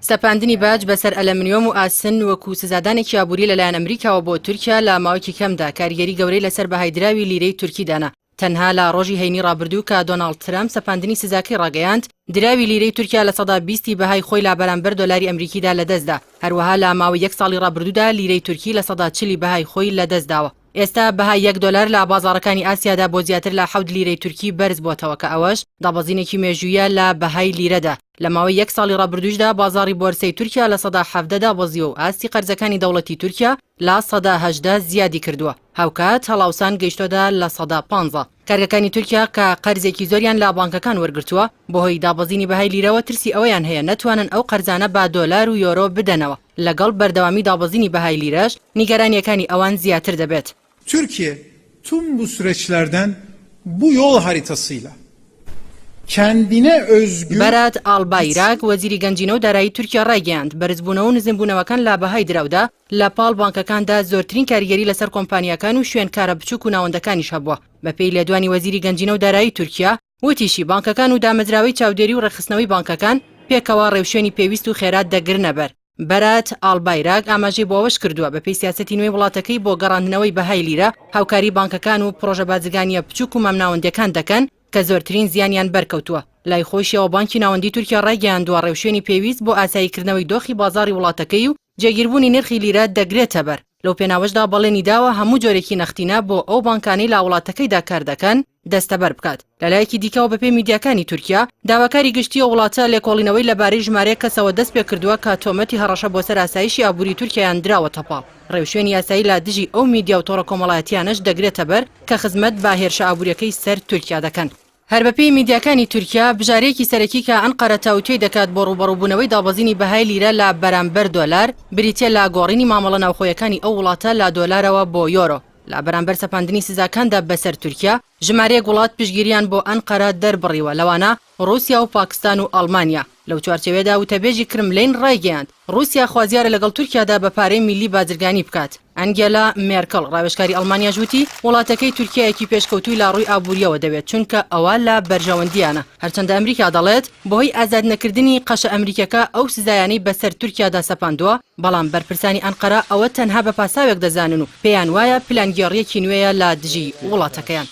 سەپاندنی باج بەسەر ئەلەمنیۆم و ئاسن وەکو سزادانێکی ئابووری لەلایەن ئەمریکاوە بۆ تورکیا لە ماوەیەکی کەمدا کاریگەری گەورەی لەسەر بەهایدراوی لیرەی تورکی دانا. تەنها لە ڕۆژی هەینی ڕابردوو کە دۆناڵد ترامپ سەپاندنی سزاکەی ڕاگەیاند، دراوی لیرەی تورکیا لە 120 بەهای خۆی لە بەرامبەر دۆلاری ئەمریکیدا لەدەستدا. هەروەها لە ماوەی 1 ساڵی ڕابردوودا لیرەی تورکی لە 140 بەهای خۆی لەدەستداوە. ئێستا بەهای 1 دۆلار لە بازاڕەکانی ئاسیادا بۆ زیاتر لە 7 لیرەی تورکی بەرز بۆتەوە کە ئەوەش دابەزینێکی مێژوویە لە بەهای لیرەدا. لە ماوەی 1 ساڵی ڕابردووشدا بازاڕی بۆرسەی تورکیا لە 170 دابەزیوە و ئاستی قەرزەکانی دەوڵەتی تورکیا لە 180 زیادی کردووە. هاوکات هەڵاوسان گەیشتۆدا لە 115. کارگەکانی تورکیا کە قەرزێکی زۆریان لە بانکەکان وەرگرتووە بەهۆی دابەزینی بەهای لیرەوە ترسی ئەوەیان هەیە نەتوانن ئەو قەرزانە با دۆلار و یۆرۆ بدەنەوە. لەگەڵ بەردەوامی دابەزینی بەهای لیرەش نیگەرانیەکانی ئەوان زیاتر دەبێت. Türkiye tüm bu süreçlerden bu yol haritasıyla kendine özgü بەرات ئالبایراک وەزیری گەنجینە و دارایی تورکیا ڕایگەیاند بەرزبوونەوە و نزمبوونەوەکان لە بەهای دراودا لە پاڵ بانکەکاندا زۆرترین کاریگەری لەسەر کۆمپانیەکان و شوێنکارە بچووک و ناوەندەکانیش هەبووە. بەپێی لێدوانی وەزیری گەنجینە و دارایی تورکیا وتیشی بانکەکان و دامەزراوەی چاودێری و ڕێخستنەوەی بانکەکان پێکەوە ڕێوشێنی پێویست و خێرات دەگرنە بەر. بەرات ئالبایراک ئاماژەی بۆ ئەوەش کردووە بەپێی سیاسەتی نوێی وڵاتەکەی بۆ گەڕاندنەوەی بەهای لیرە هاوکاری بانکەکان و پرۆژە بازرگانیە بچووک و مەمناوەندەکان دەکەن کە زۆرترین زیانیان بەرکەوتووە. لای خۆشیەوە بانکی ناوەندی تورکیا ڕایگەیاندووە ڕێوشێنی پێویست بۆ ئاساییکردنەوەی دۆخی بازاڕی وڵاتەکەی و جێگیربوونی نرخی لیرە دەگرێتە بەر. لەو پێناوەشدا بەڵێنی داوە هەموو جۆرێکی نەختینە بۆ ئەو بانکانەی لە وڵاتەکەیدا کار دەکەن دەستەبەر بکات. لەلایەکی دیکەوە بەپێی میدیاکانی تورکیا داواکاری گشتی وڵاتە لێکۆڵینەوەی لەبارەی ژمارەیە کەسەوە دەست پێ کردووە کە تۆمەتی هەڕەشە بۆ سەر ئاسایشی ئابووری تورکیایان دراوە تەپاڵ. ڕێوشێنی یاسایی لە دژی ئەو میدیا و تۆڕە کۆمەڵایەتیانەش دەگرێتە بەر کە خزمەت بە هێرشە ئابووریەکەی سەر تورکیا دەکەن. هەر بەپێی میدیاکانی تورکیا بژارەیەکی سەرەکی کە ئەنقەرە تاوتوێی دەکات بۆ ڕوبەڕووبوونەوەی دابەزینی بەهای لیرە لە بەرامبەر دۆلار بریتیە لە گۆڕینی مامەڵە ناوخۆیەکانی ئەو وڵاتە لە دۆلارەوە بۆ یۆرۆ. لە بەرامبەر سەپاندنی سزاکاندا بەسەر تورکیا ژمارەیەک وڵات پشگیریان بۆ ئەنقەرە دەربڕیوە لەوانە رووسیا و پاکستان و ئەڵمانیا. لەو چوارچەوێدا وتەبێژی کرملین ڕایگەیاند رووسیا خوازیارە لەگەڵ تورکیادا بە پارەی میلی بازرگانی بکات. ئەنگێلا مێرکڵ ڕاوێژکاری ئەڵمانیا ژووتی وڵاتەکەی تورکیایەکی پێشکەوتووی لا ڕووی ئابووریەوە دەبێت چونکە ئەوە لە بەرژەوەندیانە. هەرچەندە ئەمریکا دەڵێت بۆهۆی ئازاد نەکردنی قەشە ئەمریکەکە ئەو سزایانەی بەسەر تورکیادا سەپاندووە بەڵام بەرپرسانی ئەنقەرە ئەوە تەنها بە پاساوێک دەزانن و پێیان وایە پلانگێڕیەکی نوێیە لە دژی وڵاتەکەیان.